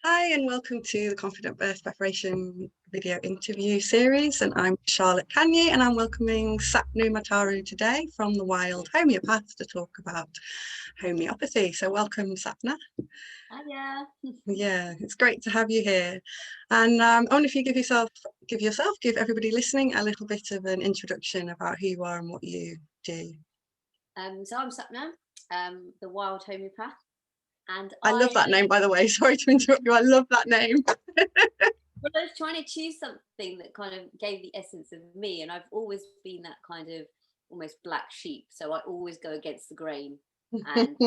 Hi and welcome to the Confident Birth Preparation video interview series, and I'm Charlotte Kanye and I'm welcoming Sapna Matharu today from the Wild Homeopath to talk about homeopathy. So welcome, Sapna. Hiya. Yeah, it's great to have you here. And I wonder if you give everybody listening a little bit of an introduction about who you are and what you do. So I'm Sapna, the Wild Homeopath, and I love that name, by the way. Sorry to interrupt you. I love that name. Well, I was trying to choose something that kind of gave the essence of me, and I've always been that kind of almost black sheep. So I always go against the grain, and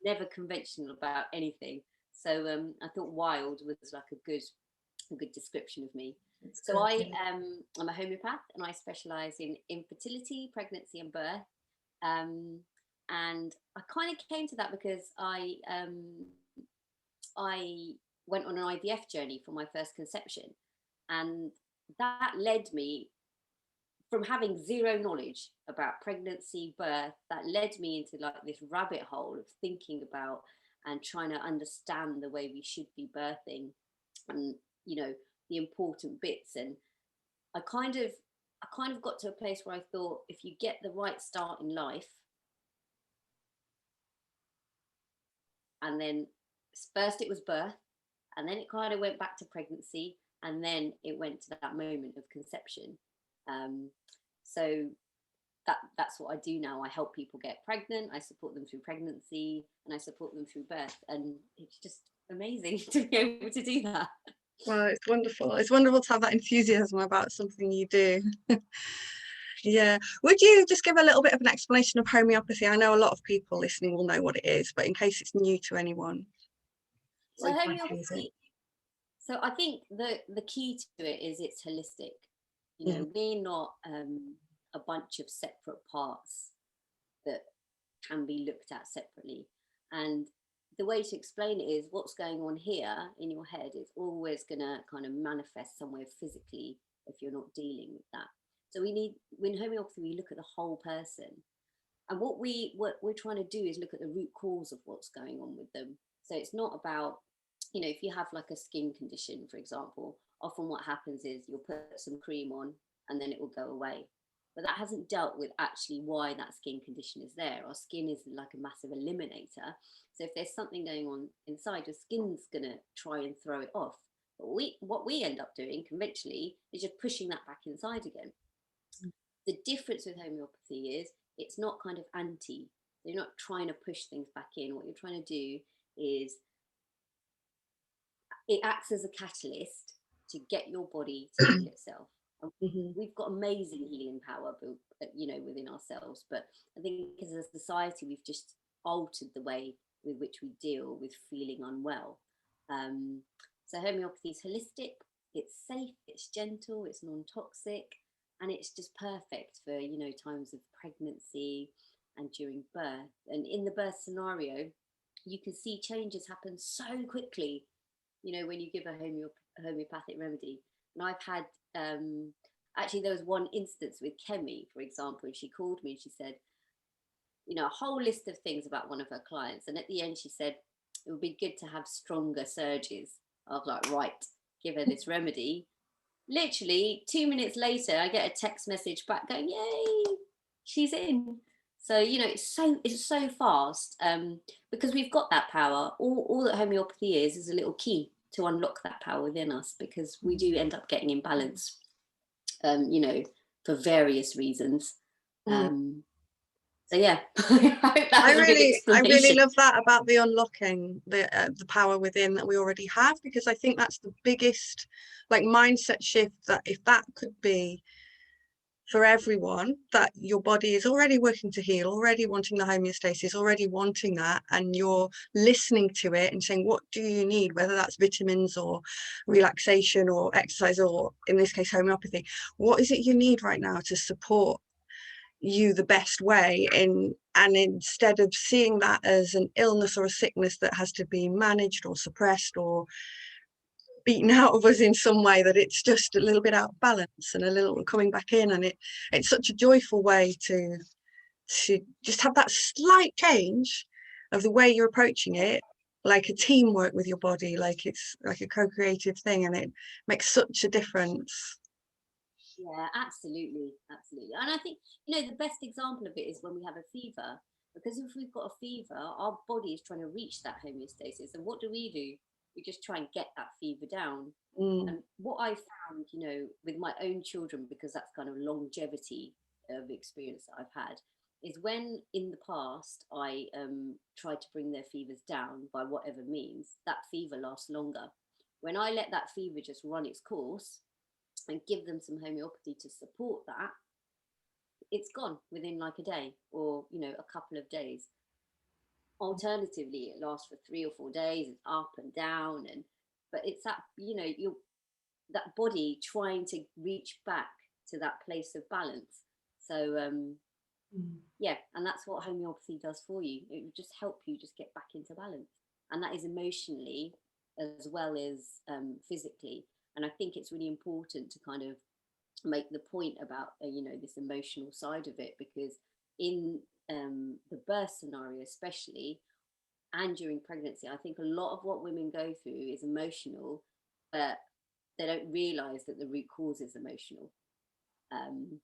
never conventional about anything. So I thought wild was like a good description of me. So I'm a homeopath, and I specialise in infertility, pregnancy, and birth. And I kind of came to that because I went on an IVF journey for my first conception, and that led me from having zero knowledge about pregnancy, birth. That led me into like this rabbit hole of thinking about and trying to understand the way we should be birthing, and the important bits. And I kind of got to a place where I thought, if you get the right start in life, and then first it was birth, and then it kind of went back to pregnancy, and then it went to that moment of conception. So that's what I do now. I help people get pregnant, I support them through pregnancy, and I support them through birth, and it's just amazing to be able to do that. Well, it's wonderful. It's wonderful to have that enthusiasm about something you do. Yeah. Would you just give a little bit of an explanation of homeopathy? I know a lot of people listening will know what it is, but in case it's new to anyone. So homeopathy. So I think the key to it is it's holistic. We're not a bunch of separate parts that can be looked at separately. And the way to explain it is what's going on here in your head is always going to kind of manifest somewhere physically if you're not dealing with that. So in homeopathy, we look at the whole person. And what we're trying to do is look at the root cause of what's going on with them. So it's not about, if you have like a skin condition, for example, often what happens is you'll put some cream on and then it will go away. But that hasn't dealt with actually why that skin condition is there. Our skin is like a massive eliminator. So if there's something going on inside, your skin's going to try and throw it off. But what we end up doing conventionally is just pushing that back inside again. The difference with homeopathy is it's not kind of anti. You're not trying to push things back in. What you're trying to do is it acts as a catalyst to get your body to heal itself. We've got amazing healing power, within ourselves. But I think as a society, we've just altered the way with which we deal with feeling unwell. So homeopathy is holistic. It's safe. It's gentle. It's non-toxic. And it's just perfect for, times of pregnancy and during birth. And in the birth scenario, you can see changes happen so quickly, when you give a homeopathic remedy. And I've had, actually, there was one instance with Kemi, for example, and she called me and she said, a whole list of things about one of her clients. And at the end, she said, it would be good to have stronger surges. I was like, right, give her this remedy. Literally 2 minutes later, I get a text message back going, yay, she's in. So, it's so fast, because we've got that power. All that homeopathy is a little key to unlock that power within us, because we do end up getting imbalanced, for various reasons. So yeah, I hope that was a good explanation. I really love that about the unlocking the power within that we already have, because I think that's the biggest mindset shift, that if that could be for everyone, that your body is already working to heal, already wanting the homeostasis, already wanting that, and you're listening to it and saying, what do you need, whether that's vitamins or relaxation or exercise, or in this case homeopathy, what is it you need right now to support you the best way and instead of seeing that as an illness or a sickness that has to be managed or suppressed or beaten out of us in some way, that it's just a little bit out of balance and a little coming back in, and it's such a joyful way to just have that slight change of the way you're approaching it, like a teamwork with your body, like it's like a co-creative thing, and it makes such a difference. Yeah, absolutely, absolutely. And I think, you know, the best example of it is when we have a fever, because if we've got a fever, our body is trying to reach that homeostasis. And what do? We just try and get that fever down. Mm. And what I found, you know, with my own children, because that's kind of longevity of experience that I've had, is when in the past I tried to bring their fevers down by whatever means, that fever lasts longer. When I let that fever just run its course and give them some homeopathy to support that, it's gone within like a day or, you know, a couple of days. Alternatively, it lasts for 3 or 4 days, it's up and down, and but it's that, you know, you that body trying to reach back to that place of balance. So yeah, and that's what homeopathy does for you. It will just help you just get back into balance, and that is emotionally as well as physically. And I think it's really important to kind of make the point about you know, this emotional side of it, because in the birth scenario especially, and during pregnancy, I think a lot of what women go through is emotional, but they don't realize that the root cause is emotional. um,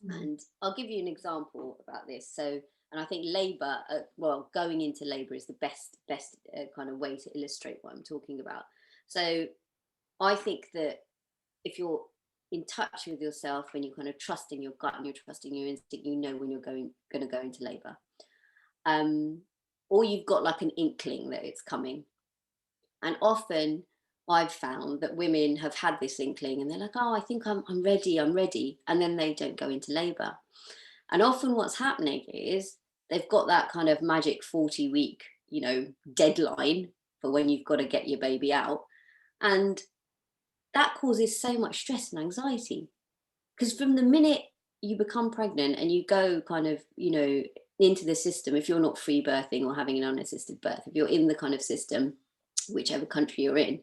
and I'll give you an example about this. So, and I think labor, well, going into labor is the best kind of way to illustrate what I'm talking about. So I think that if you're in touch with yourself and you're kind of trusting your gut and you're trusting your instinct, you know when you're going to go into labor, um, or you've got like an inkling that it's coming. And often I've found that women have had this inkling and they're like, oh, I think I'm ready, I'm ready. And then they don't go into labor. And often what's happening is they've got that kind of magic 40-week, you know, deadline for when you've got to get your baby out. And that causes so much stress and anxiety. Because from the minute you become pregnant and you go kind of, you know, into the system, if you're not free birthing or having an unassisted birth, if you're in the kind of system, whichever country you're in,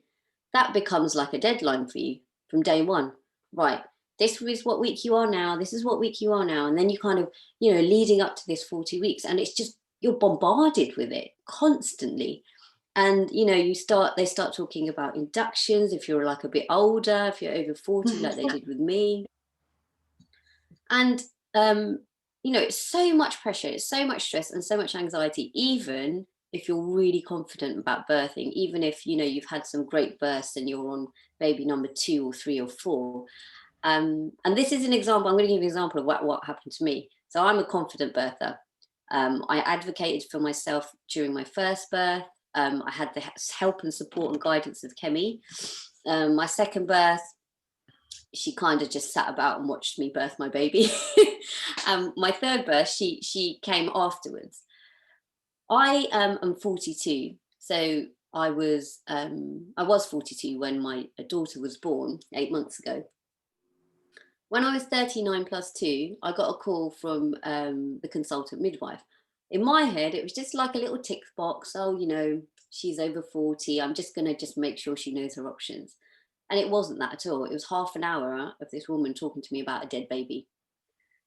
that becomes like a deadline for you from day one. Right, this is what week you are now, this is what week you are now. And then you kind of, you know, leading up to this 40 weeks, and it's just, you're bombarded with it constantly. And you know, they start talking about inductions if you're like a bit older, if you're over 40, like they did with me. And you know, it's so much pressure, it's so much stress and so much anxiety, even if you're really confident about birthing, even if, you know, you've had some great births and you're on baby number 2 or 3 or 4. And this is an example, I'm going to give you an example of what happened to me. So I'm a confident birther. I advocated for myself during my first birth. I had the help and support and guidance of Kemi. My second birth, she kind of just sat about and watched me birth my baby. My third birth, she came afterwards. I am 42, so I was 42 when my daughter was born 8 months ago. When I was 39 plus 2, I got a call from the consultant midwife. In my head, it was just like a little tick box. Oh, you know, she's over 40. I'm just going to just make sure she knows her options. And it wasn't that at all. It was half an hour of this woman talking to me about a dead baby.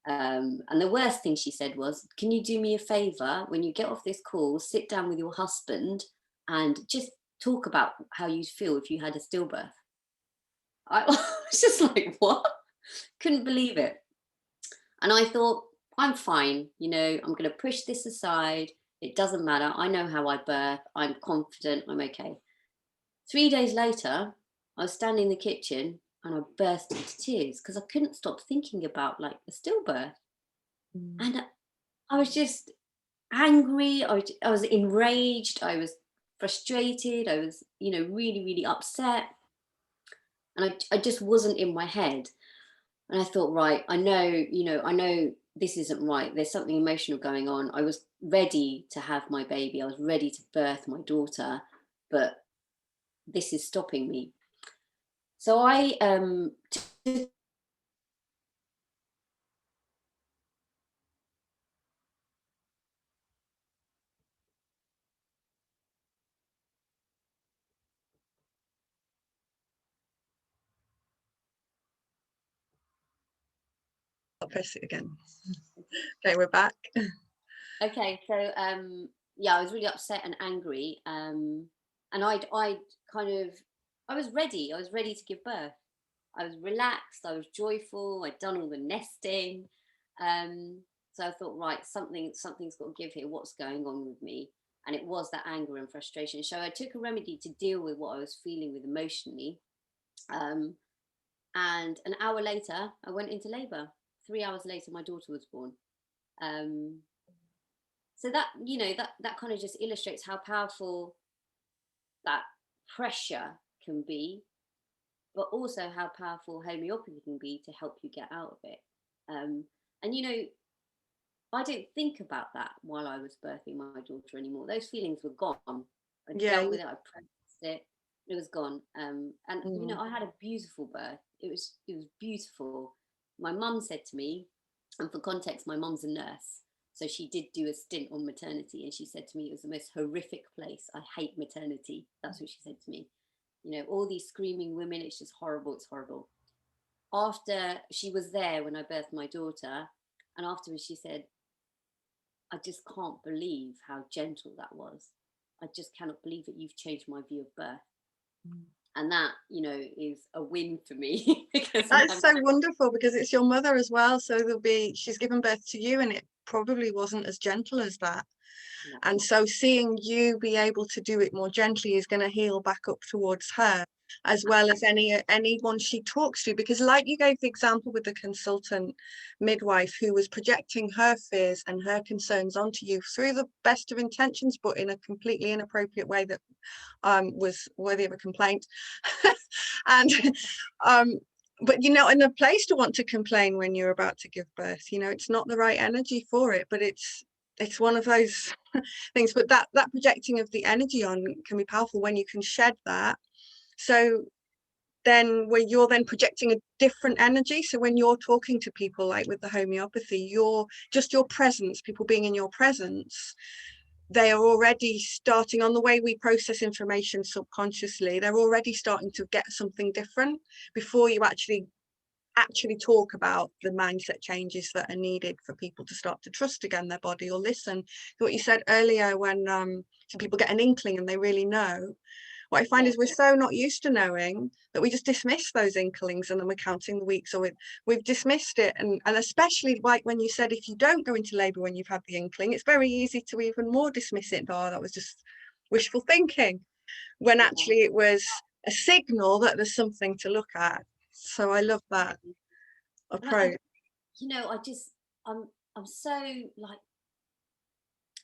And the worst thing she said was, can you do me a favor? When you get off this call, sit down with your husband and just talk about how you'd feel if you had a stillbirth. I was just like, what? Couldn't believe it. And I thought, I'm fine. You know, I'm going to push this aside. It doesn't matter. I know how I birth. I'm confident. I'm okay. 3 days later, I was standing in the kitchen and I burst into tears because I couldn't stop thinking about like a stillbirth. And I was just angry. I was enraged. I was frustrated. I was, you know, really, really upset. And I just wasn't in my head. And I thought, right, I know, you know, I know this isn't right. There's something emotional going on. I was ready to have my baby. I was ready to birth my daughter, but this is stopping me. So I I'll press it again. Okay, we're back. okay, so yeah, I was really upset and angry. And I was ready. I was ready to give birth. I was relaxed. I was joyful. I'd done all the nesting. So I thought, right, something's got to give here. What's going on with me? And it was that anger and frustration. So I took a remedy to deal with what I was feeling with emotionally. And an hour later, I went into labour. 3 hours later, my daughter was born. So that, that kind of just illustrates how powerful that pressure can be, but also how powerful homeopathy can be to help you get out of it. And I didn't think about that while I was birthing my daughter anymore. Those feelings were gone. I dealt with it. I processed it. It was gone. And I had a beautiful birth. It was beautiful. My mum said to me, and for context, my mum's a nurse, so she did do a stint on maternity, and she said to me, it was the most horrific place. I hate maternity. That's what she said to me. All these screaming women, it's just horrible. It's horrible. After she was there when I birthed my daughter, and afterwards she said, I just can't believe how gentle that was. I just cannot believe that you've changed my view of birth. And that, is a win for me. Because that's so wonderful, because it's your mother as well. So she's given birth to you, and it probably wasn't as gentle as that. No. And so seeing you be able to do it more gently is going to heal back up towards her, as well as anyone she talks to. Because like you gave the example with the consultant midwife who was projecting her fears and her concerns onto you through the best of intentions, but in a completely inappropriate way that was worthy of a complaint. And but you're not in a place to want to complain when you're about to give birth. It's not the right energy for it, but it's one of those things. But that projecting of the energy on can be powerful when you can shed that. So then where you're then projecting a different energy. So when you're talking to people, like with the homeopathy, your presence, people being in your presence, they are already starting, on the way we process information subconsciously, they're already starting to get something different before you actually talk about the mindset changes that are needed for people to start to trust again their body or listen. What you said earlier, when some people get an inkling and they really know. What I find is we're so not used to knowing that we just dismiss those inklings, and then we're counting the weeks, or we've dismissed it. And especially like when you said, if you don't go into labour when you've had the inkling, it's very easy to even more dismiss it. Oh, that was just wishful thinking, when actually it was a signal that there's something to look at. So I love that approach. I'm so, like,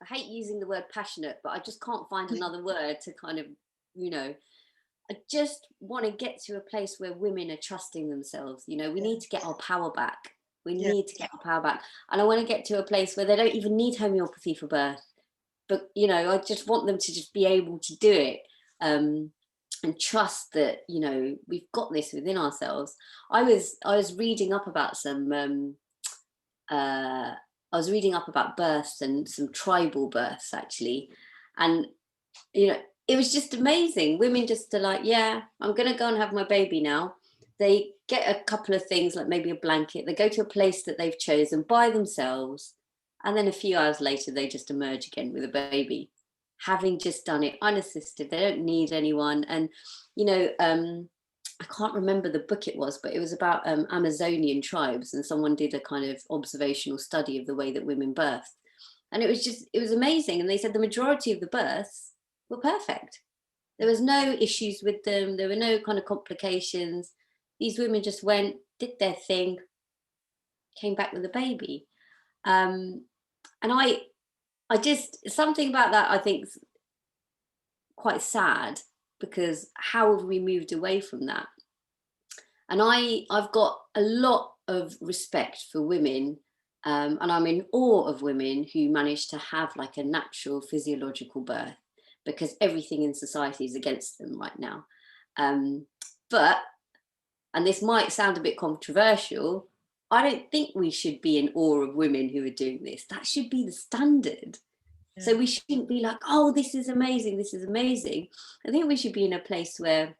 I hate using the word passionate, but I just can't find another word to kind of, I just want to get to a place where women are trusting themselves. We need to get our power back. We need to get our power back. And I want to get to a place where they don't even need homeopathy for birth. But, I just want them to just be able to do it. And trust that, we've got this within ourselves. I was reading up about I was reading up about births and some tribal births, actually. And, it was just amazing. Women just are like, yeah, I'm going to go and have my baby now. They get a couple of things, like maybe a blanket. They go to a place that they've chosen by themselves. And then a few hours later, they just emerge again with a baby, having just done it unassisted. They don't need anyone. And, I can't remember the book it was, but it was about Amazonian tribes, and someone did a kind of observational study of the way that women birthed. And it was amazing. And they said the majority of the births were perfect. There was no issues with them. There were no kind of complications. These women just went, did their thing, came back with a baby. And I just, something about that I think is quite sad, because how have we moved away from that? And I've got a lot of respect for women, and I'm in awe of women who manage to have like a natural physiological birth, because everything in society is against them right now. But, and this might sound a bit controversial, I don't think we should be in awe of women who are doing this. That should be the standard. Yeah. So we shouldn't be like, oh, this is amazing, this is amazing. I think we should be in a place where,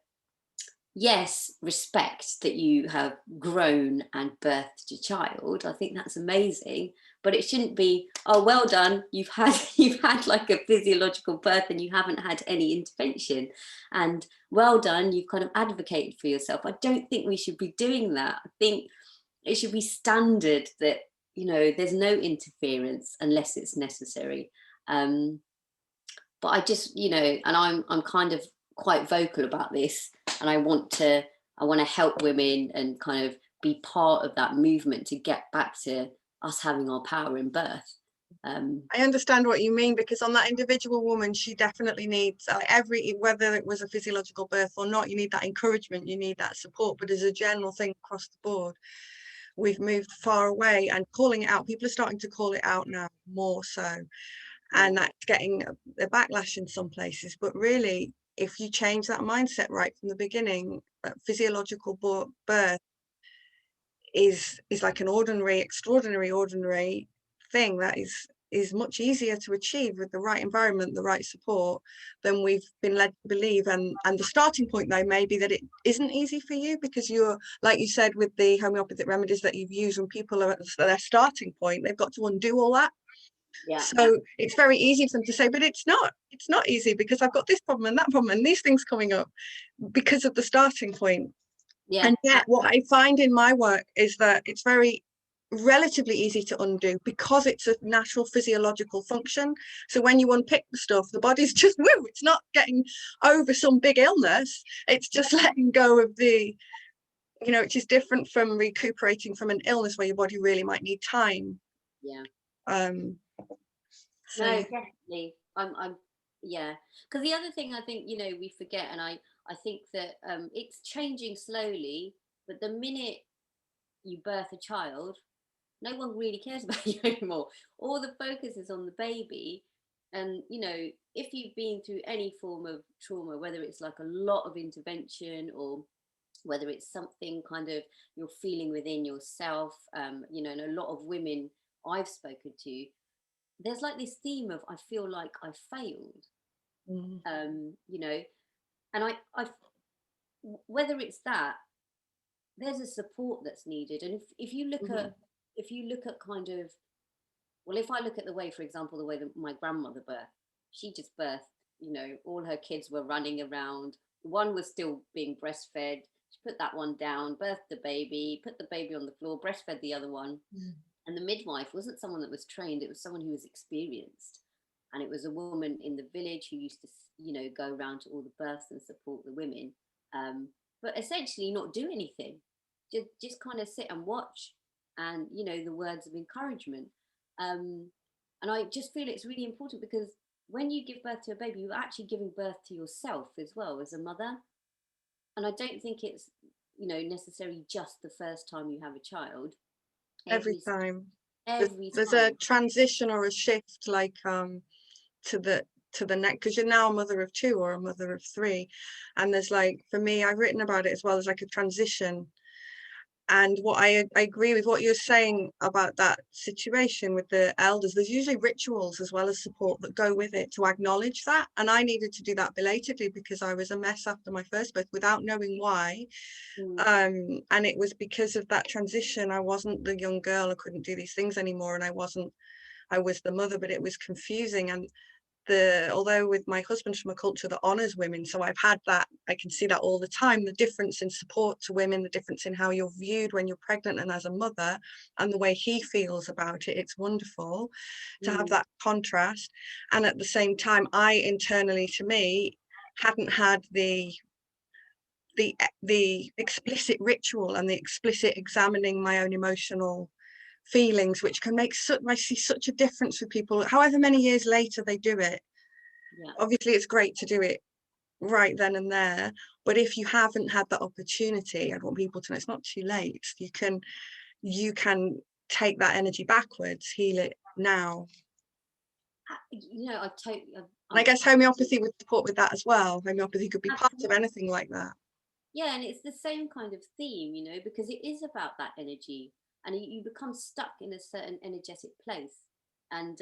yes, respect that you have grown and birthed a child. I think that's amazing. but it shouldn't be, oh, well done, you've had like a physiological birth and you haven't had any intervention, and well done, you've kind of advocated for yourself. I don't think we should be doing that. I think it should be standard that, you know, there's no interference unless it's necessary. But I just, you know, and I'm kind of quite vocal about this, and I want to help women and kind of be part of that movement to get back to us having our power in birth. I understand what you mean, because on that individual woman, she definitely needs whether it was a physiological birth or not, you need that encouragement, you need that support. But as a general thing across the board, we've moved far away, and calling it out, people are starting to call it out now more so, and that's getting a backlash in some places. But really, if you change that mindset right from the beginning, physiological birth is like an ordinary thing that is much easier to achieve with the right environment, the right support, than we've been led to believe. And the starting point, though, may be that it isn't easy for you, because you're, like you said, with the homeopathic remedies that you've used, when people are at their starting point, they've got to undo all that. Yeah. So it's very easy for them to say, but it's not easy, because I've got this problem and that problem and these things coming up because of the starting point. Yeah. And yet what I find in my work is that it's relatively easy to undo, because it's a natural physiological function. So when you unpick the stuff, the body's just it's not getting over some big illness, it's just letting go of the, you know, which is different from recuperating from an illness where your body really might need time. Yeah. So no, definitely. I'm yeah, because the other thing I think, you know, we forget, and I think that it's changing slowly, but the minute you birth a child, no one really cares about you anymore. All the focus is on the baby. And, you know, if you've been through any form of trauma, whether it's like a lot of intervention, or whether it's something kind of you're feeling within yourself, you know, and a lot of women I've spoken to, there's like this theme of, I feel like I failed, you know, and I whether it's that, there's a support that's needed. And if you look at kind of, well, if I look at the way, for example, the way that my grandmother birthed, she just birthed, you know, all her kids were running around. One was still being breastfed. She put that one down, birthed the baby, put the baby on the floor, breastfed the other one. And the midwife wasn't someone that was trained, it was someone who was experienced. And it was a woman in the village who used to, you know, go around to all the births and support the women. But essentially not do anything, just kind of sit and watch, and, you know, the words of encouragement. And I just feel it's really important, because when you give birth to a baby, you're actually giving birth to yourself as well as a mother. And I don't think it's, you know, necessarily just the first time you have a child. every time there's time. a transition or a shift, like to the next, because you're now a mother of 2 or a mother of 3, and there's, like, for me, I've written about it as well, as like a transition. And what I agree with what you're saying about that situation with the elders. There's usually rituals as well as support that go with it to acknowledge that. And I needed to do that belatedly, because I was a mess after my first birth without knowing why. And it was because of that transition. I wasn't the young girl, I couldn't do these things anymore, and I was the mother, but it was confusing. And although with my husband's from a culture that honors women, so I've had that, I can see that all the time, the difference in support to women, the difference in how you're viewed when you're pregnant and as a mother, and the way he feels about it. It's wonderful to have that contrast. And at the same time, I internally, to me, hadn't had the explicit ritual and the explicit examining my own emotional feelings, which can make I see such a difference with people, however many years later they do it. Obviously it's great to do it right then and there, but if you haven't had that opportunity, I want people to know it's not too late. You can take that energy backwards, heal it now. You know, And I guess homeopathy would support with that as well. Homeopathy could be part of anything like that. Yeah, and it's the same kind of theme, you know, because it is about that energy, and you become stuck in a certain energetic place. And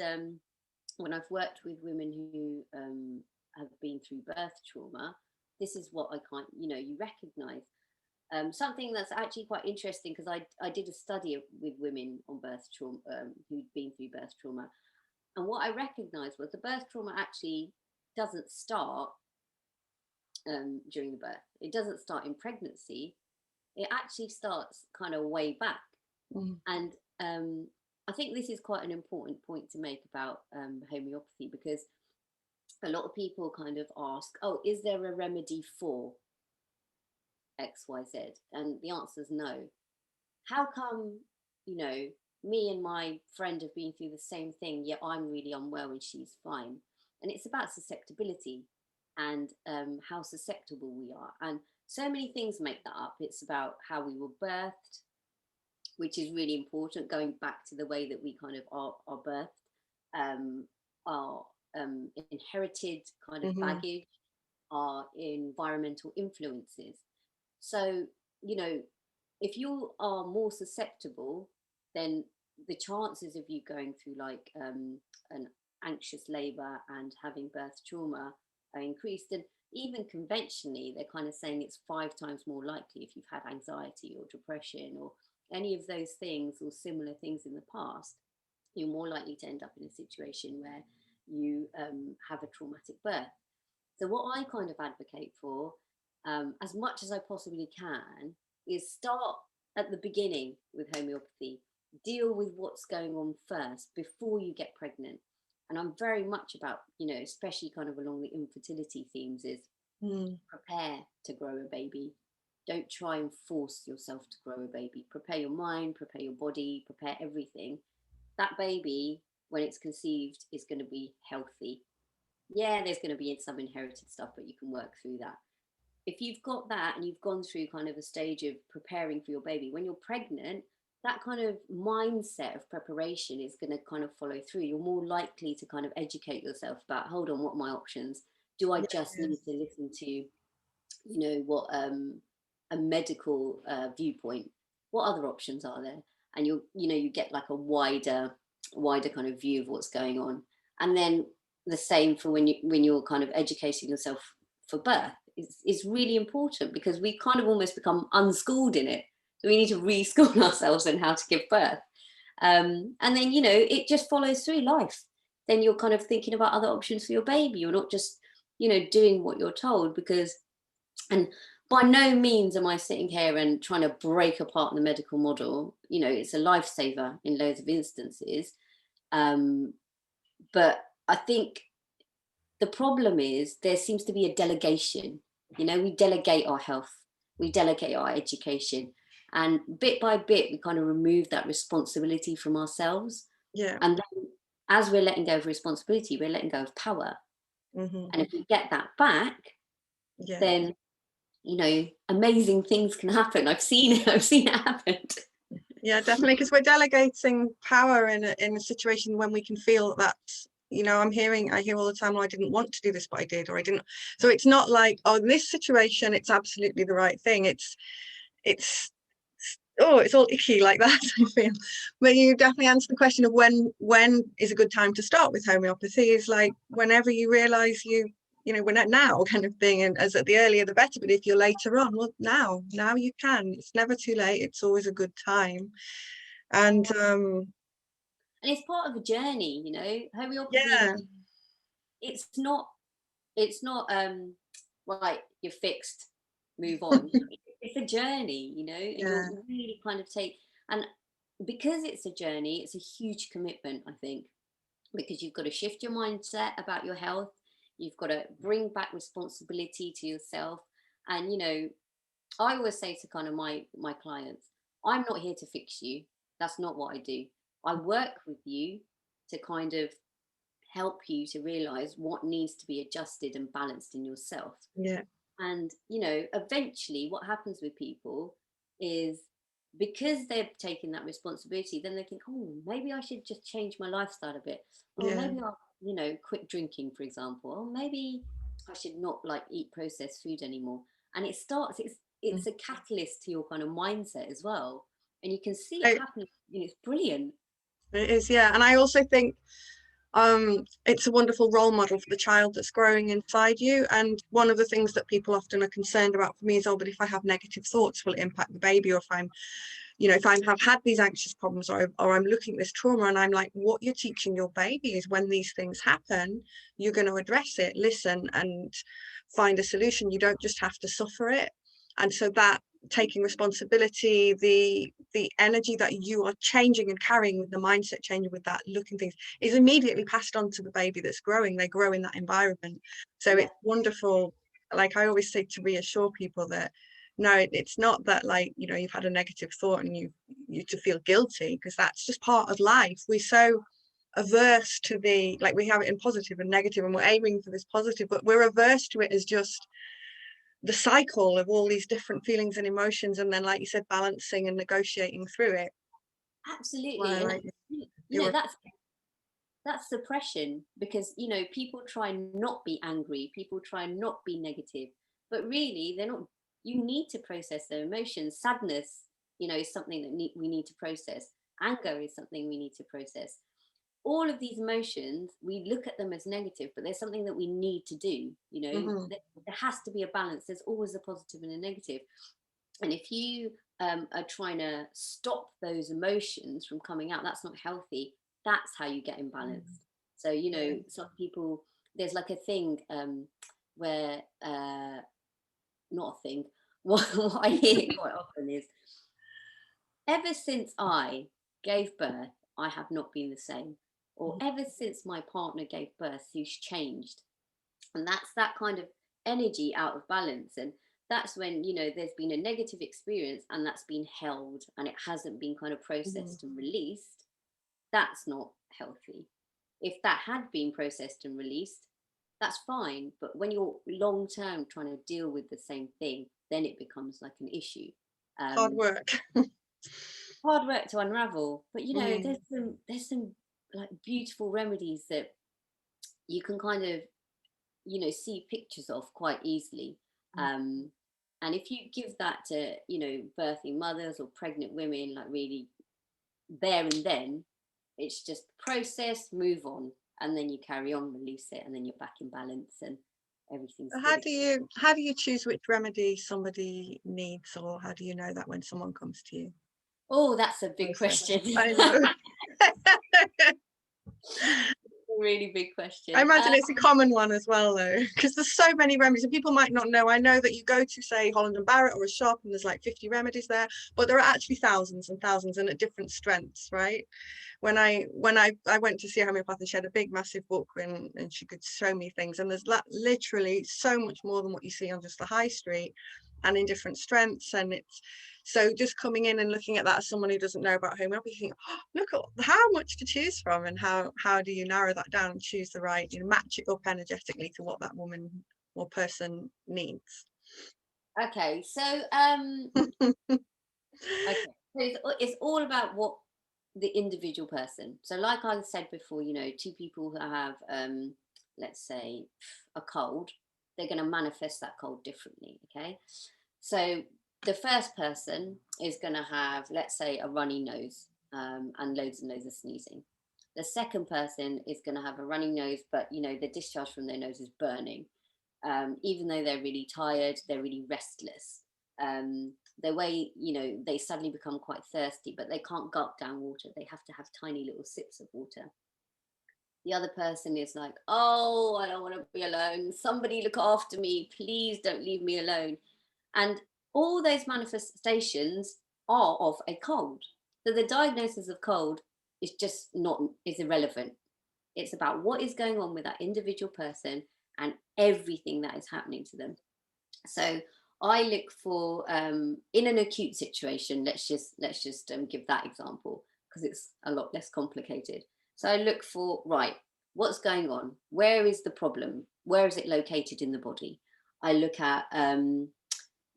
when I've worked with women who have been through birth trauma, this is what I can't, you know, you recognize. Something that's actually quite interesting, because I did a study with women on birth trauma, who'd been through birth trauma, and what I recognised was the birth trauma actually doesn't start during the birth. It doesn't start in pregnancy. It actually starts kind of way back. Mm. And I think this is quite an important point to make about homeopathy, because a lot of people kind of ask, oh, is there a remedy for XYZ? And the answer is no. How come, me and my friend have been through the same thing, yet I'm really unwell and she's fine? And it's about susceptibility, and how susceptible we are. And so many things make that up. It's about how we were birthed, which is really important, going back to the way that we kind of are birthed, our inherited kind of Mm-hmm. baggage, our environmental influences. So, if you are more susceptible, then the chances of you going through like an anxious labor and having birth trauma are increased. And even conventionally, they're kind of saying it's 5 times more likely if you've had anxiety or depression or any of those things or similar things in the past, you're more likely to end up in a situation where you have a traumatic birth. So what I kind of advocate for, as much as I possibly can, is start at the beginning with homeopathy. Deal with what's going on first before you get pregnant. And I'm very much about, especially kind of along the infertility themes, is prepare to grow a baby. Don't try and force yourself to grow a baby. Prepare your mind, prepare your body, prepare everything. That baby, when it's conceived, is going to be healthy. Yeah, there's going to be some inherited stuff, but you can work through that. If you've got that and you've gone through kind of a stage of preparing for your baby, when you're pregnant, that kind of mindset of preparation is going to kind of follow through. You're more likely to kind of educate yourself about, hold on, what are my options? Do I just need to listen to, what a medical viewpoint? What other options are there? And you get like a wider kind of view of what's going on. And then the same for when you're kind of educating yourself for birth. It's really important, because we kind of almost become unschooled in it. So we need to reschool ourselves in how to give birth. And then, it just follows through life. Then you're kind of thinking about other options for your baby. You're not just, doing what you're told, and by no means am I sitting here and trying to break apart the medical model. It's a lifesaver in loads of instances. But I think the problem is there seems to be a delegation. We delegate our health, we delegate our education, and bit by bit we kind of remove that responsibility from ourselves. Yeah. And then, as we're letting go of responsibility, we're letting go of power. Mm-hmm. And if we get that back, Yeah. then amazing things can happen. I've seen it happen. Yeah, definitely, because we're delegating power in a situation when we can feel that, I hear all the time, well, I didn't want to do this, but I did, or I didn't. So it's not like, oh, in this situation, it's absolutely the right thing. It's oh, it's all icky like that, I feel. But you definitely answered the question of when is a good time to start with homeopathy. Is like whenever you realize we're not now kind of thing, and as the earlier the better. But if you're later on, well, now you can. It's never too late. It's always a good time. And it's part of a journey. Homeopathy, yeah, it's not like you're fixed, move on. It's a journey, and yeah, you'll really kind of and because it's a journey, it's a huge commitment, I think, because you've got to shift your mindset about your health. You've got to bring back responsibility to yourself. And I always say to kind of my clients, I'm not here to fix you. That's not what I do. I work with you to kind of help you to realize what needs to be adjusted and balanced in yourself. yeah, And eventually what happens with people is, because they're taking that responsibility, then they think, oh, maybe I should just change my lifestyle a bit, or yeah. maybe I'll quit drinking, for example, or maybe I should not like eat processed food anymore. And it's a catalyst to your kind of mindset as well, and you can see it It, happening. It's brilliant. it is, yeah. And I also think it's a wonderful role model for the child that's growing inside you. And one of the things that people often are concerned about for me is, oh, but if I have negative thoughts, will it impact the baby? Or if I'm, you know, if I have had these anxious problems, or I'm looking at this trauma, and I'm like, what you're teaching your baby is when these things happen, you're going to address it, listen, and find a solution. You don't just have to suffer it. And so that taking responsibility, the energy that you are changing and carrying with the mindset changing with that looking things is immediately passed on to the baby that's growing. They grow in that environment. So it's wonderful. Like I always say, to reassure people that no, it's not that, like, you know, you've had a negative thought and you to feel guilty, because that's just part of life. We're so averse to the, like, we have it in positive and negative, and we're aiming for this positive, but we're averse to it as just the cycle of all these different feelings and emotions, and then, like you said, balancing and negotiating through it. Absolutely. Well, And like, you know, that's suppression, because, you know, people try and not be angry, people try and not be negative, but really they're not. You need to process their emotions. Sadness, you know, is something that we need to process. Anger is something we need to process. All of these emotions, we look at them as negative, but there's something that we need to do. You know, there has to be a balance. There's always a positive and a negative. And if you are trying to stop those emotions from coming out, that's not healthy. That's how you get imbalanced. So, you know, some people, there's like a thing where, not a thing, what I hear quite often is, ever since I gave birth, I have not been the same. Or ever since my partner gave birth, he's changed. And that's that kind of energy out of balance. And that's when, you know, there's been a negative experience and that's been held and it hasn't been kind of processed and released. That's not healthy. If that had been processed and released, that's fine. But when you're long term trying to deal with the same thing, then it becomes like an issue. hard work. Hard work to unravel. But you know, there's some like beautiful remedies that you can kind of, you know, see pictures of quite easily. And if you give that to, you know, birthing mothers or pregnant women, like really there and then, it's just process, move on, and then you carry on, release it, and then you're back in balance and everything's How good. do you choose which remedy somebody needs, or how do you know that when someone comes to you? Oh, that's a big question. I know. A really big question. I imagine it's a common one as well, though, because there's so many remedies and people might not know. I know that you go to, say, Holland and Barrett or a shop and there's like 50 remedies there, but there are actually thousands and thousands and at different strengths, right? When I went to see a homeopath, and she had a big massive book and she could show me things, and there's literally so much more than what you see on just the high street and in different strengths. And it's so just coming in and looking at that as someone who doesn't know about homeopathy, you think, oh, look at how much to choose from, and how do you narrow that down and choose the right, you know, match it up energetically to what that woman or person needs. Okay, so it's all about what the individual person. So like I said before, you know, two people who have let's say a cold, they're going to manifest that cold differently. Okay, so the first person is going to have, let's say, a runny nose and loads of sneezing. The second person is going to have a running nose, but you know the discharge from their nose is burning. Even though they're really tired, they're really restless. The way, you know, they suddenly become quite thirsty, but they can't gulp down water. They have to have tiny little sips of water. The other person is like, oh, I don't want to be alone. Somebody look after me. Please don't leave me alone. And all those manifestations are of a cold. So the diagnosis of cold is irrelevant. It's about what is going on with that individual person and everything that is happening to them. So I look for in an acute situation. Let's just give that example because it's a lot less complicated. So I look for, right, what's going on? Where is the problem? Where is it located in the body? I look at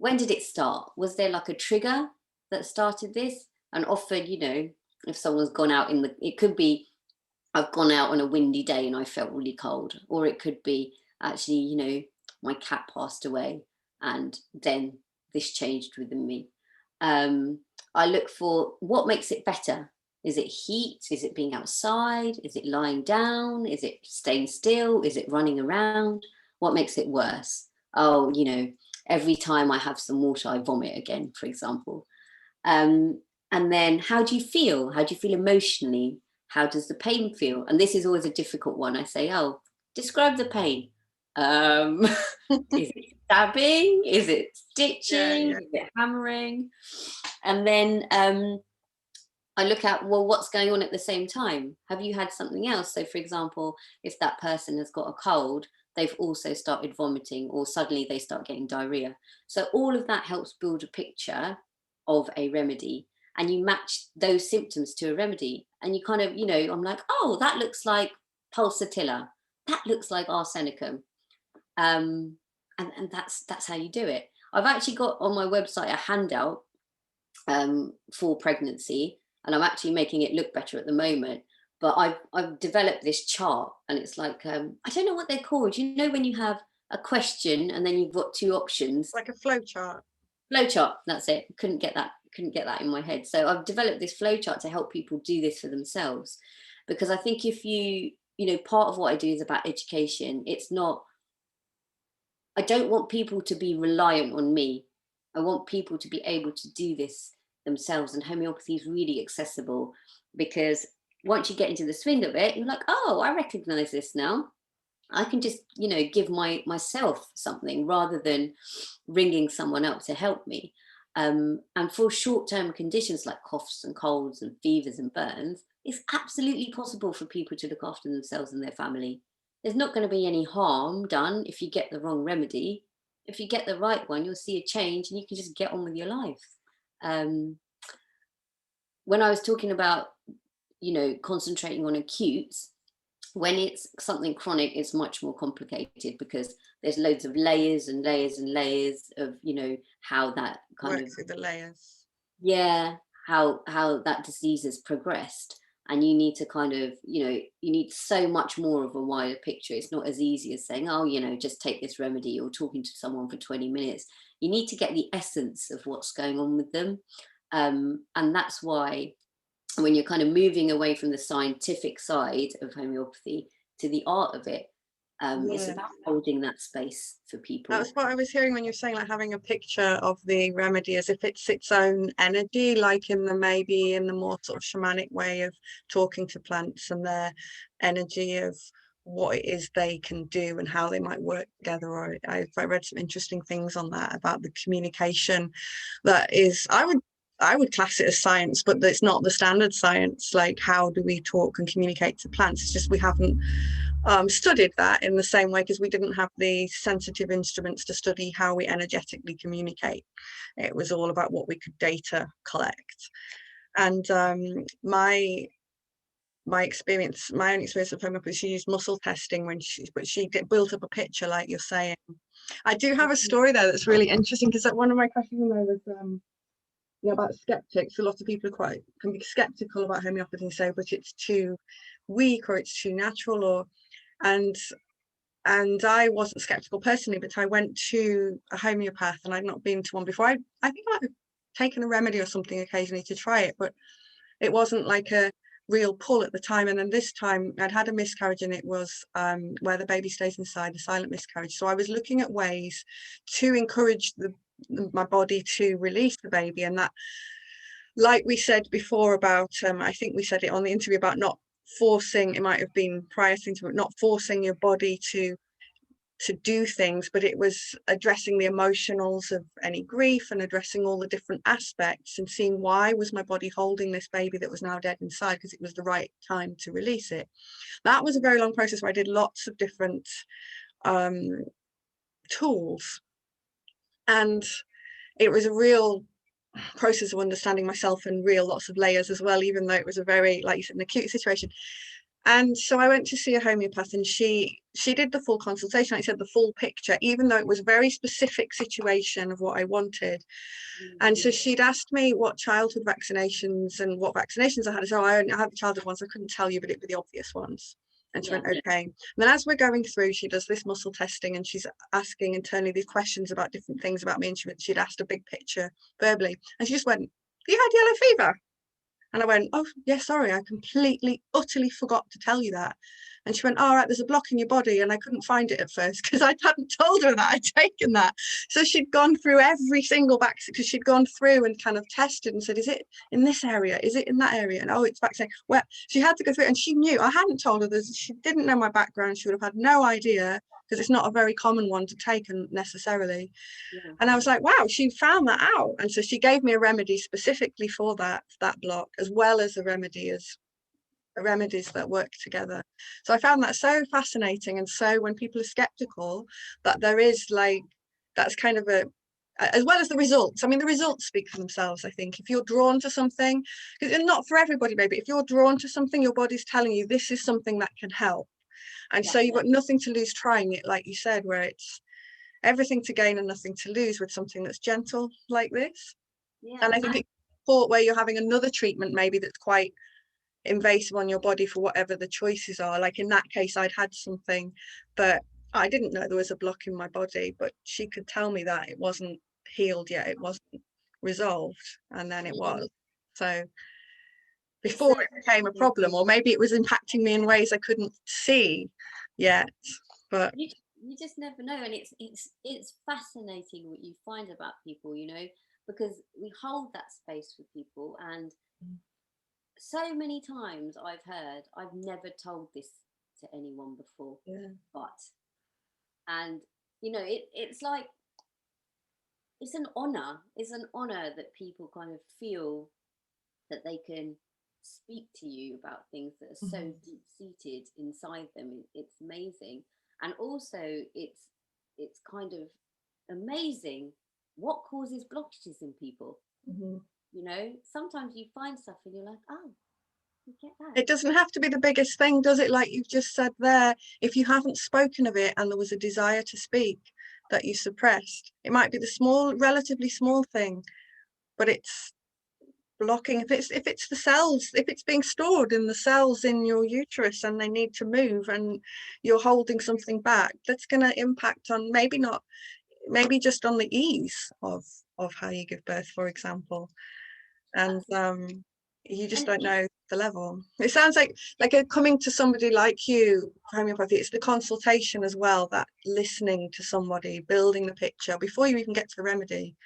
when did it start? Was there like a trigger that started this? And often, you know, if someone's gone out it could be, I've gone out on a windy day and I felt really cold, or it could be actually, you know, my cat passed away and then this changed within me. I look for what makes it better. Is it heat? Is it being outside? Is it lying down? Is it staying still? Is it running around? What makes it worse? Oh, every time I have some water, I vomit again, for example. And then how do you feel? How do you feel emotionally? How does the pain feel? And this is always a difficult one. I say, oh, describe the pain. Is it stabbing? Is it stitching? Yeah. Is it hammering? And then I look at, well, what's going on at the same time? Have you had something else? So, for example, if that person has got a cold, they've also started vomiting, or suddenly they start getting diarrhea. So all of that helps build a picture of a remedy, and you match those symptoms to a remedy. And you kind of, I'm like, oh, that looks like pulsatilla. That looks like arsenicum. And that's how you do it. I've actually got on my website a handout for pregnancy, and I'm actually making it look better at the moment. But I've developed this chart, and it's like, I don't know what they're called. When you have a question and then you've got two options, Like a flow chart. Flow chart, that's it. Couldn't get that in my head. So I've developed this flow chart to help people do this for themselves, because I think if part of what I do is about education. It's not, I don't want people to be reliant on me. I want people to be able to do this themselves, and homeopathy is really accessible, because once you get into the swing of it, you're like, oh, I recognize this now. I can just, give myself something rather than ringing someone up to help me. And for short-term conditions like coughs and colds and fevers and burns, it's absolutely possible for people to look after themselves and their family. There's not going to be any harm done if you get the wrong remedy. If you get the right one, you'll see a change and you can just get on with your life. When I was talking about, concentrating on acutes, when it's something chronic, it's much more complicated, because there's loads of layers and layers and layers of, how that kind Work of, through the layers. yeah, how that disease has progressed. And you need to kind of, you need so much more of a wider picture. It's not as easy as saying, oh, just take this remedy, or talking to someone for 20 minutes. You need to get the essence of what's going on with them. And that's why when you're kind of moving away from the scientific side of homeopathy to the art of it, it's about holding that space for people. That's what I was hearing when you're saying, like, having a picture of the remedy as if it's its own energy, like maybe in the more sort of shamanic way of talking to plants and their energy of what it is they can do and how they might work together. Or I read some interesting things on that about the communication that is, I would class it as science, but it's not the standard science. Like, how do we talk and communicate to plants? It's just we haven't studied that in the same way, because we didn't have the sensitive instruments to study how we energetically communicate. It was all about what we could data collect. And my own experience of homeopathy, she used muscle testing but she built up a picture, like you're saying. I do have a story there that's really interesting, because one of my questions there was about skeptics. A lot of people can be skeptical about homeopathy and say, but it's too weak, or it's too natural, and I wasn't skeptical personally, but I went to a homeopath, and I'd not been to one before. I think I might have taken a remedy or something occasionally to try it, but it wasn't like a real pull at the time. And then this time I'd had a miscarriage, and it was where the baby stays inside, a silent miscarriage. So I was looking at ways to encourage my body to release the baby, and that, like we said before about, I think we said it on the interview about not forcing, it might have been prior things, but not forcing your body to do things, but it was addressing the emotionals of any grief and addressing all the different aspects and seeing why was my body holding this baby that was now dead inside, because it was the right time to release it. That was a very long process where I did lots of different tools, and it was a real process of understanding myself, and lots of layers as well, even though it was a very, like you said, an acute situation. And so I went to see a homeopath, and she did the full consultation. I said the full picture, even though it was a very specific situation of what I wanted. And so she'd asked me what childhood vaccinations and what vaccinations I had. So I had the childhood ones. I couldn't tell you, but it'd be the obvious ones. And she went, okay. And then as we're going through, she does this muscle testing, and she's asking internally these questions about different things about me. And she'd asked a big picture verbally. And she just went, you had yellow fever. And I went, oh, yeah, sorry, I completely, utterly forgot to tell you that. And she went, all right, there's a block in your body. And I couldn't find it at first because I hadn't told her that I'd taken that. So she'd gone through every single back, because she'd gone through and kind of tested and said, is it in this area? Is it in that area? And oh, it's back saying, well, she had to go through it. And she knew, I hadn't told her this. She didn't know my background. She would have had no idea, because it's not a very common one to take necessarily. Yeah. And I was like, wow, she found that out. And so she gave me a remedy specifically for that block, as well as remedies that work together. So I found that so fascinating. And so when people are skeptical that there is like, that's kind of as well as the results. I mean, the results speak for themselves, I think. If you're drawn to something, because not for everybody, maybe, if you're drawn to something, your body's telling you this is something that can help. And so you've got nothing to lose trying it, like you said, where it's everything to gain and nothing to lose with something that's gentle like this. Yeah. And I think it's thought where you're having another treatment maybe that's quite invasive on your body for whatever the choices are. Like in that case, I'd had something, but I didn't know there was a block in my body, but she could tell me that it wasn't healed yet, it wasn't resolved, and then it was. So before it became a problem, or maybe it was impacting me in ways I couldn't see yet. But you just never know. And it's fascinating what you find about people, you know, because we hold that space for people. And so many times I've heard, I've never told this to anyone before, and you know, it's like, it's an honor that people kind of feel that they can speak to you about things that are so deep seated inside them. It's amazing. And also it's kind of amazing what causes blockages in people. You know, sometimes you find stuff and you're like, oh, you get that. It doesn't have to be the biggest thing, does it? Like you've just said there, if you haven't spoken of it and there was a desire to speak that you suppressed, it might be the small, relatively small thing, but it's blocking. If it's the cells, if it's being stored in the cells in your uterus and they need to move and you're holding something back, that's going to impact on maybe just on the ease of how you give birth, for example. And you just don't know the level. It sounds like coming to somebody like you, homeopathy, it's the consultation as well, that listening to somebody, building the picture before you even get to the remedy.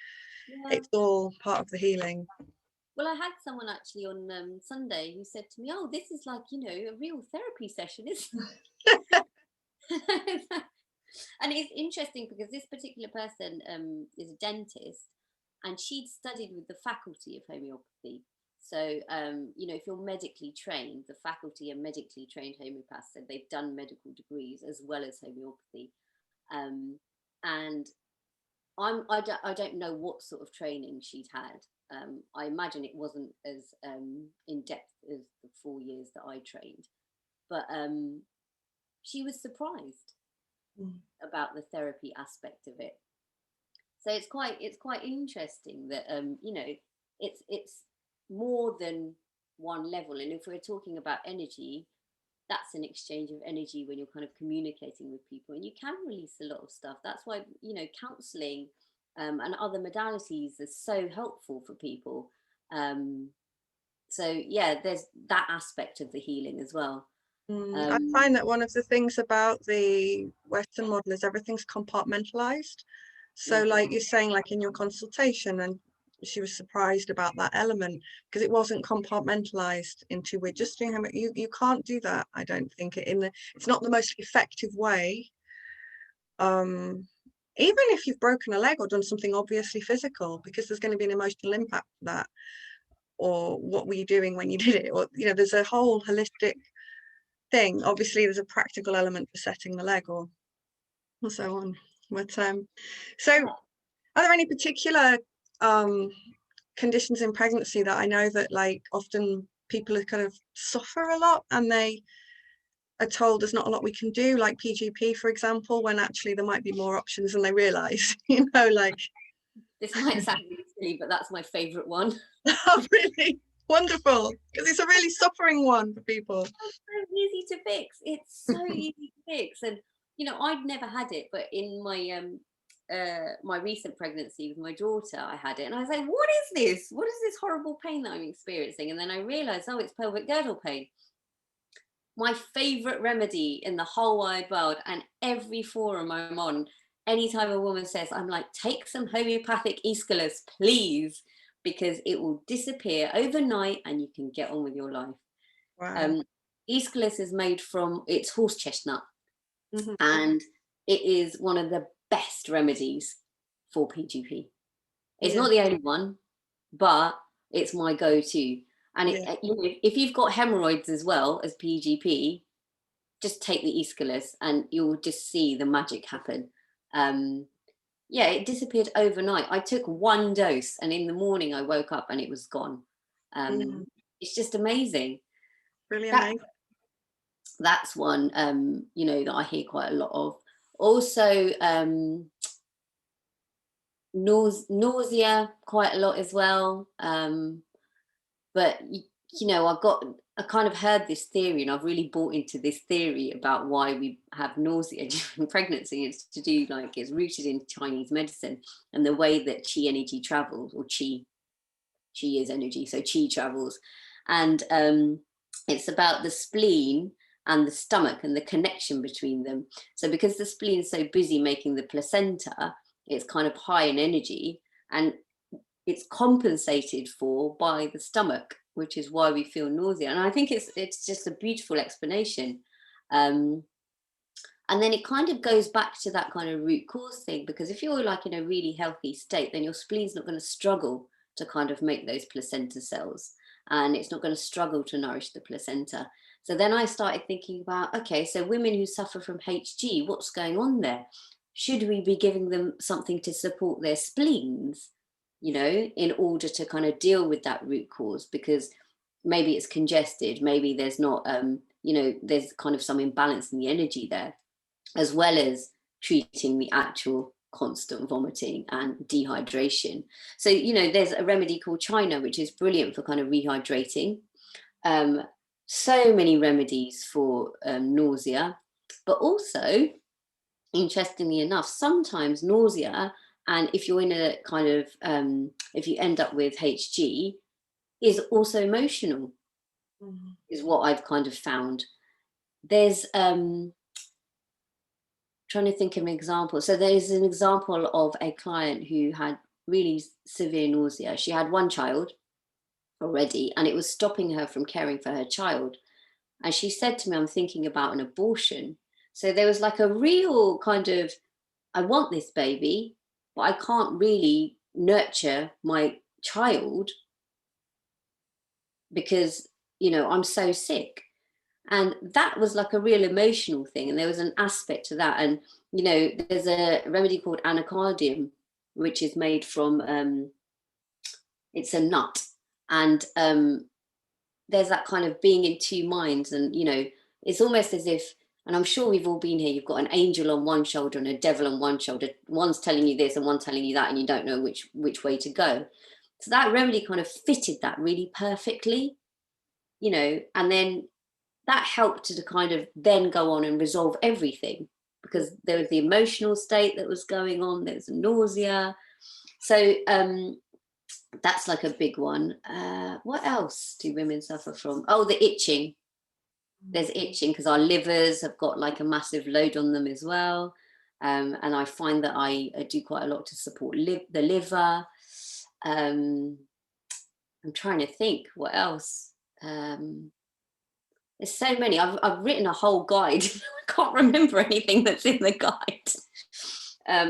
It's all part of the healing. Well, I had someone actually on Sunday who said to me, oh, this is like, you know, a real therapy session, isn't it? And it's interesting because this particular person is a dentist, and she'd studied with the faculty of homeopathy. So, you know, if you're medically trained, the faculty are medically trained homeopaths, so they've done medical degrees as well as homeopathy. And I don't know what sort of training she'd had. I imagine it wasn't as in depth as the 4 years that I trained, but she was surprised about the therapy aspect of it. So it's quite interesting that you know, it's more than one level. And if we're talking about energy, that's an exchange of energy when you're kind of communicating with people, and you can release a lot of stuff. That's why, you know, counseling and other modalities are so helpful for people. So yeah, there's that aspect of the healing as well. I find that one of the things about the Western model is everything's compartmentalized. So like you're saying, like in your consultation, and she was surprised about that element because it wasn't compartmentalized into, we're just doing you can't do that. I don't think it's not the most effective way. Even if you've broken a leg or done something obviously physical, because there's going to be an emotional impact to that, or what were you doing when you did it, or you know, there's a whole holistic thing. Obviously there's a practical element for setting the leg or so on. But so are there any particular conditions in pregnancy that I know that like often people are kind of suffer a lot and they are told there's not a lot we can do, like PGP, for example, when actually there might be more options than they realize, you know, like. This might sound really silly, but that's my favorite one. Oh, really? Wonderful, because it's a really suffering one for people. It's so easy to fix. It's so easy to fix. And you know, I'd never had it, but in my my recent pregnancy with my daughter, I had it, and I was like, what is this? What is this horrible pain that I'm experiencing? And then I realized, oh, it's pelvic girdle pain. My favorite remedy in the whole wide world, and every forum I'm on, anytime a woman says, I'm like, take some homeopathic aeschylus, please, because it will disappear overnight and you can get on with your life. Wow. Aeschylus is made from, it's horse chestnut, Mm-hmm. and it is one of the best remedies for PGP. It's not the only one, but it's my go-to. And if you've got hemorrhoids as well as PGP, just take the aeschylus and you'll just see the magic happen. It disappeared overnight. I took one dose and in the morning I woke up and it was gone. It's just amazing. Really amazing. That's one, that I hear quite a lot of. Also, nausea quite a lot as well. But I kind of heard this theory, and I've really bought into this theory about why we have nausea during pregnancy. It's to do, like, it's rooted in Chinese medicine and the way that qi energy travels, or qi is energy, so qi travels. And it's about the spleen and the stomach and the connection between them. So because the spleen is so busy making the placenta, it's kind of high in energy, and it's compensated for by the stomach, which is why we feel nausea. And I think it's just a beautiful explanation. And then it kind of goes back to that kind of root cause thing, because if you're like in a really healthy state, then your spleen's not going to struggle to kind of make those placenta cells, and it's not going to struggle to nourish the placenta. So then I started thinking about, okay, so women who suffer from HG, what's going on there? Should we be giving them something to support their spleens, in order to kind of deal with that root cause? Because maybe it's congested, maybe there's not, there's kind of some imbalance in the energy there, as well as treating the actual constant vomiting and dehydration. So, there's a remedy called China, which is brilliant for kind of rehydrating. So many remedies for nausea, but also, interestingly enough, sometimes nausea, and if you're in a kind of, if you end up with HG, is also emotional, is what I've kind of found. There's, trying to think of an example. So there's an example of a client who had really severe nausea. She had one child already, and it was stopping her from caring for her child. And she said to me, I'm thinking about an abortion. So there was like a real kind of, I want this baby, but I can't really nurture my child because, I'm so sick. And that was like a real emotional thing. And there was an aspect to that. And, there's a remedy called anacardium, which is made from, it's a nut. And there's that kind of being in two minds. And, it's almost as if, and I'm sure we've all been here, you've got an angel on one shoulder and a devil on one shoulder. One's telling you this and one's telling you that, and you don't know which way to go. So that remedy kind of fitted that really perfectly, and then that helped to kind of then go on and resolve everything, because there was the emotional state that was going on, there's nausea. So that's like a big one. What else do women suffer from? Oh, the itching. There's itching because our livers have got like a massive load on them as well. And I find that I do quite a lot to support the liver. I'm trying to think what else. There's so many. I've written a whole guide. I can't remember anything that's in the guide.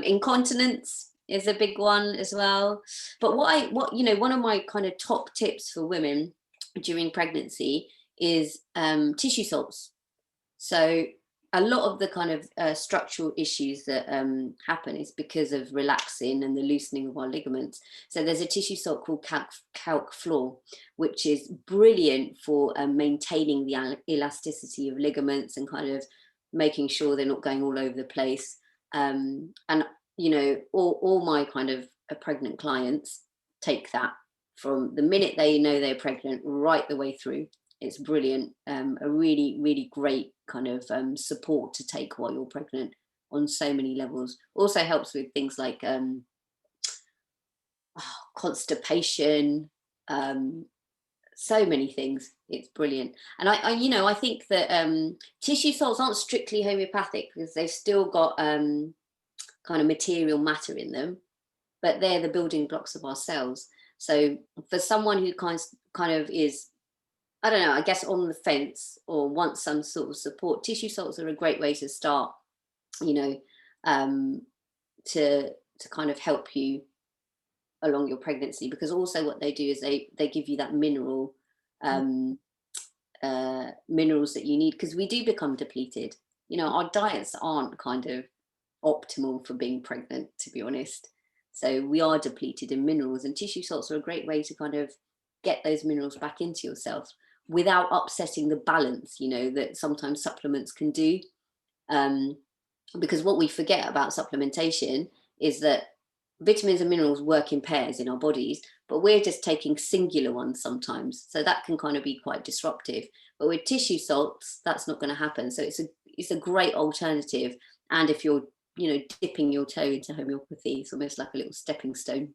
Incontinence is a big one as well. But one of my kind of top tips for women during pregnancy is tissue salts. So a lot of the kind of structural issues that happen is because of relaxing and the loosening of our ligaments. So there's a tissue salt called calc fluor, which is brilliant for maintaining the elasticity of ligaments and kind of making sure they're not going all over the place. And all my kind of pregnant clients take that from the minute they know they're pregnant right the way through. It's brilliant. A really, really great kind of support to take while you're pregnant. on so many levels. Also helps with things like constipation, so many things. It's brilliant. And I think that tissue salts aren't strictly homeopathic because they've still got kind of material matter in them, but they're the building blocks of our cells. So for someone who kind of is, I don't know, I guess on the fence or wants some sort of support, tissue salts are a great way to start, to kind of help you along your pregnancy, because also what they do is they give you that minerals that you need, because we do become depleted. Our diets aren't kind of optimal for being pregnant, to be honest. So we are depleted in minerals, and tissue salts are a great way to kind of get those minerals back into yourself without upsetting the balance, that sometimes supplements can do. Because what we forget about supplementation is that vitamins and minerals work in pairs in our bodies, but we're just taking singular ones sometimes. So that can kind of be quite disruptive. But with tissue salts, that's not going to happen. So it's a great alternative. And if you're, dipping your toe into homeopathy, it's almost like a little stepping stone.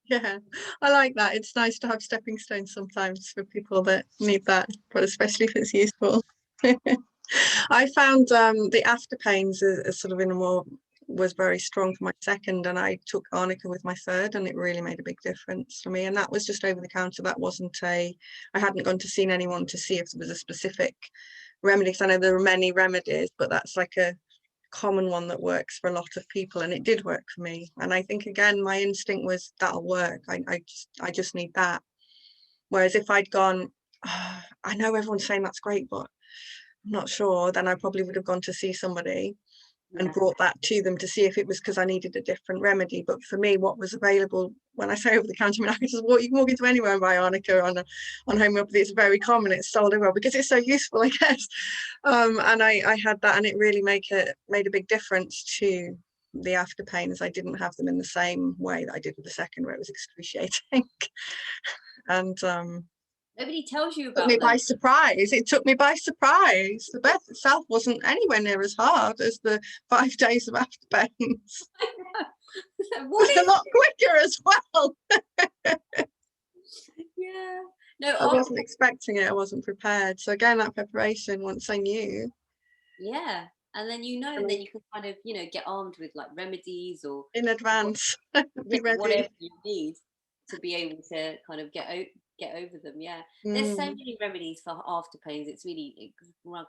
Yeah, I like that. It's nice to have stepping stones sometimes for people that need that, but especially if it's useful. I found the after pains is sort of was very strong for my second, and I took arnica with my third, and it really made a big difference for me. And that was just over the counter. That wasn't I hadn't gone to see anyone to see if there was a specific remedy, because I know there are many remedies, but that's like a common one that works for a lot of people, and it did work for me. And I think, again, my instinct was that'll work. I just need that. Whereas if I'd gone, oh, I know everyone's saying that's great, but I'm not sure, then I probably would have gone to see somebody and brought that to them to see if it was because I needed a different remedy. But for me, what was available, when I say over the counter, I mean, I could just you can walk into anywhere and buy arnica on homeopathy. It's very common. It's sold everywhere because it's so useful, I guess. And I had that, and it really made a big difference to the after pains. I didn't have them in the same way that I did with the second, where it was excruciating. And nobody tells you about took me by surprise. It took me by surprise. The birth itself wasn't anywhere near as hard as the 5 days of after pains. It was a lot quicker as well. Yeah. No, I wasn't expecting it. I wasn't prepared. So again, that preparation, once I knew. Yeah. And then then you can kind of, get armed with like remedies or in advance. Be ready. Whatever you need to be able to kind of get over them. Yeah. There's so many remedies for after pains. It's really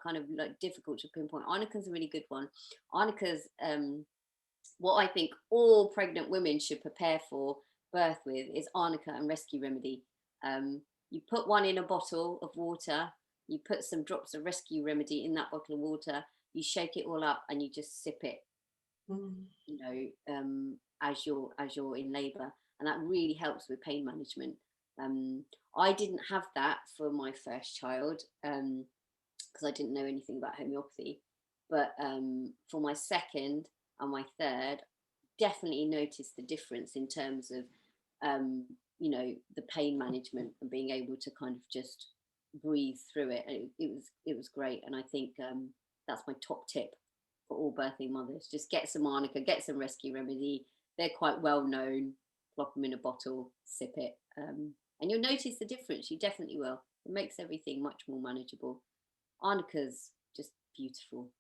kind of like difficult to pinpoint. Arnica's a really good one. Arnica's what I think all pregnant women should prepare for birth with is arnica and rescue remedy. You put one in a bottle of water, you put some drops of rescue remedy in that bottle of water, you shake it all up and you just sip it, as you're in labor. And that really helps with pain management. I didn't have that for my first child because I didn't know anything about homeopathy. But for my second and my third, definitely noticed the difference in terms of, the pain management and being able to kind of just breathe through it. And it was great. And I think that's my top tip for all birthing mothers. Just get some arnica, get some rescue remedy. They're quite well known. Plop them in a bottle, sip it. And you'll notice the difference. You definitely will. It makes everything much more manageable. Arnica's just beautiful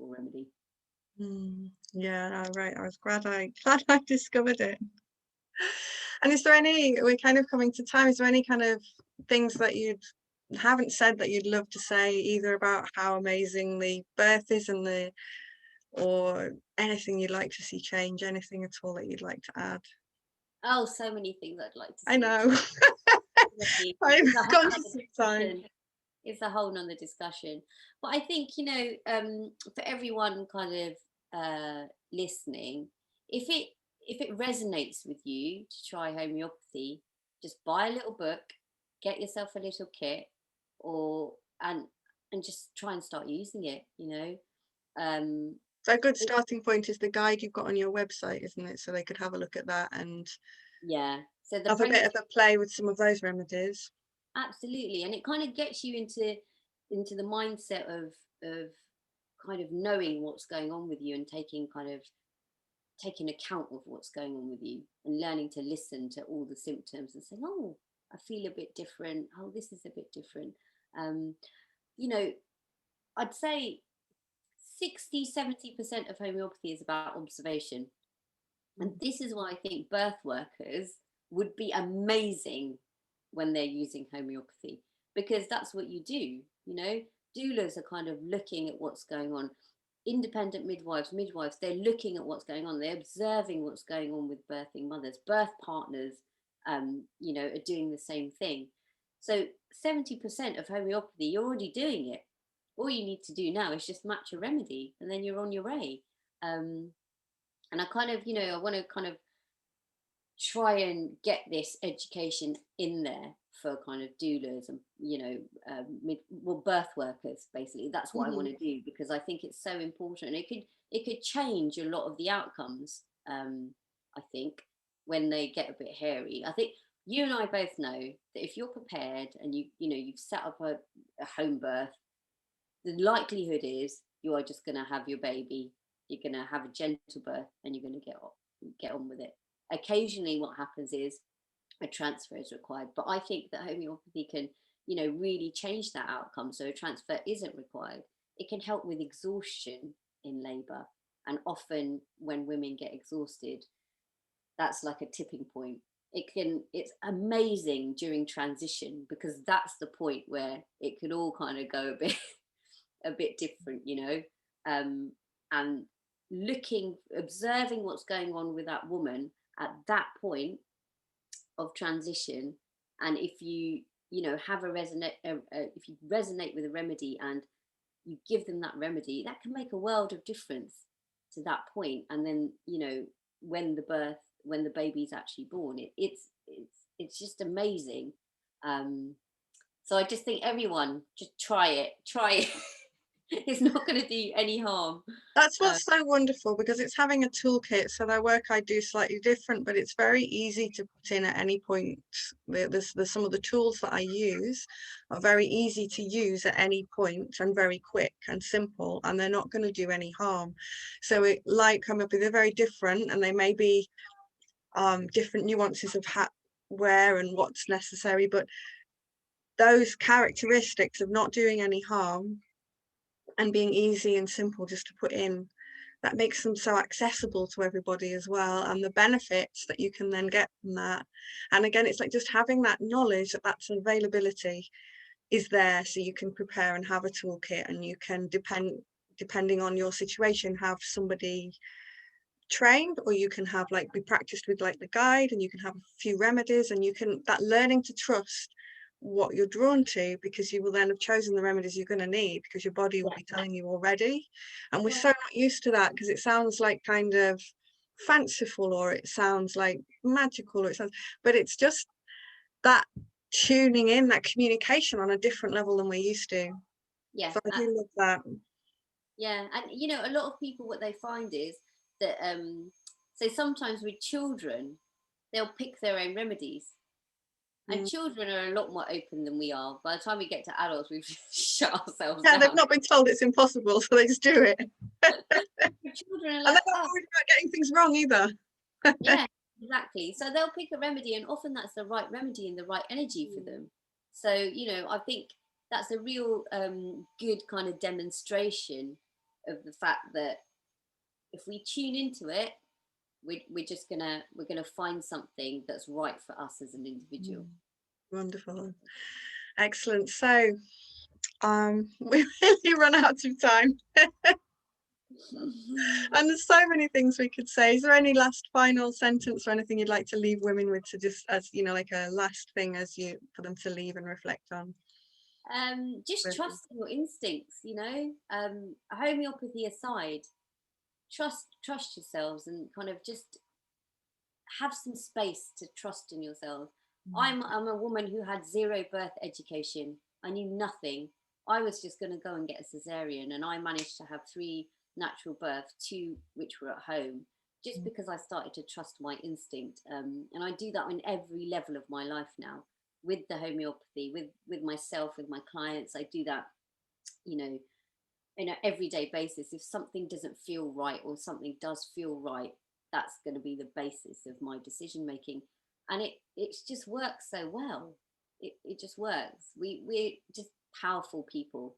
remedy. Yeah, right. I was glad I discovered it. And is there we're kind of coming to time, is there any kind of things that you haven't said that you'd love to say, either about how amazing the birth is or anything you'd like to see change, anything at all that you'd like to add? Oh, so many things I'd like to see. I know. I've gone to see time. It's a whole nother discussion. But I think, for everyone kind of listening, if it resonates with you to try homeopathy, just buy a little book, get yourself a little kit, and just try and start using it, So a good starting point is the guide you've got on your website, isn't it? So they could have a look at that and so have a bit of a play with some of those remedies. Absolutely. And it kind of gets you into the mindset of kind of knowing what's going on with you and taking account of what's going on with you, and learning to listen to all the symptoms and saying, oh, I feel a bit different. Oh, this is a bit different. You know, I'd say 60-70% of homeopathy is about observation. And this is why I think birth workers would be amazing when they're using homeopathy, because that's what you do. You know, doulas are kind of looking at what's going on. Independent midwives, they're looking at what's going on. They're observing what's going on with birthing mothers. Birth partners, you know, are doing the same thing. So 70% of homeopathy, you're already doing it. All you need to do now is just match a remedy, and then you're on your way. And I kind of, you know, I want to kind of try and get this education in there for kind of doulas and, you know, birth workers. Basically, that's what I want to do, because I think it's so important. It could change a lot of the outcomes. I think when they get a bit hairy. I think you and I both know that if you're prepared and you've set up a home birth, the likelihood is you are just going to have your baby. You're going to have a gentle birth, and you're going to get on with it. Occasionally, what happens is a transfer is required, but I think that homeopathy can, you know, really change that outcome. So a transfer isn't required. It can help with exhaustion in labour, and often when women get exhausted, that's like a tipping point. It's amazing during transition, because that's the point where it could all kind of go a bit different, you know, and observing what's going on with that woman at that point of transition. And if you know have if you resonate with a remedy and you give them that remedy, that can make a world of difference to that point. And then, you know, when the baby's actually born, it's just amazing. So I just think everyone just try it. It's not going to do any harm. That's what's so wonderful, because it's having a toolkit. So the work I do slightly different, but it's very easy to put in at any point. There's some of the tools that I use are very easy to use at any point, and very quick and simple, and they're not going to do any harm. So it like come up with, they're very different, and they may be different nuances of hat wear and what's necessary, but those characteristics of not doing any harm and being easy and simple just to put in, that makes them so accessible to everybody as well, and the benefits that you can then get from that. And again, it's like just having that knowledge that that's availability is there, so you can prepare and have a toolkit, and you can depending on your situation have somebody trained, or you can have like be practiced with like the guide, and you can have a few remedies, and you can that learning to trust what you're drawn to, because you will then have chosen the remedies you're going to need, because your body will be telling you already. And we're so not used to that, because it sounds like kind of fanciful, or it sounds like magical, or but it's just that tuning in, that communication on a different level than we're used to. Yeah, so I do love that. Yeah, and you know, a lot of people, what they find is that so sometimes with children, they'll pick their own remedies. And children are a lot more open than we are. By the time we get to adults, we've shut ourselves down. They've not been told it's impossible, so they just do it. Children are like, and they're not worried about getting things wrong either. Yeah, exactly. So they'll pick a remedy, and often that's the right remedy and the right energy for them. So, you know, I think that's a real good kind of demonstration of the fact that if we tune into it, we're gonna find something that's right for us as an individual. Wonderful, excellent. So we really run out of time. And there's so many things we could say. Is there any last final sentence or anything you'd like to leave women with, to just, as you know, like a last thing as you for them to leave and reflect on? Just trust your instincts, you know, homeopathy aside, trust yourselves, and kind of just have some space to trust in yourself. I'm a woman who had zero birth education. I knew nothing. I was just going to go and get a cesarean, and I managed to have 3 natural births, 2 which were at home, just because I started to trust my instinct. And I do that on every level of my life now, with the homeopathy, with myself, with my clients. I do that, you know, everyday basis. If something doesn't feel right or something does feel right, that's going to be the basis of my decision making. And it just works so well. It just works. We're just powerful people,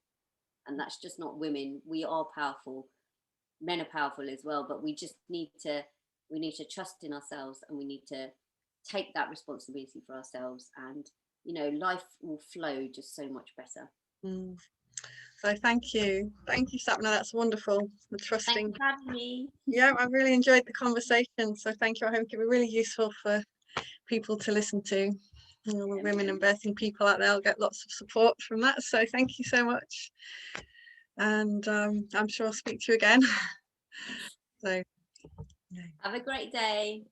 and that's just not women. We are powerful. Men are powerful as well, but we need to trust in ourselves, and we need to take that responsibility for ourselves, and life will flow just so much better. So thank you, Sapna, that's wonderful. The trusting. Thanks for having me. Yeah, I really enjoyed the conversation, so thank you. I hope it will be really useful for people to listen to. The women and birthing people out there will get lots of support from that, so thank you so much, and I'm sure I'll speak to you again. So have a great day.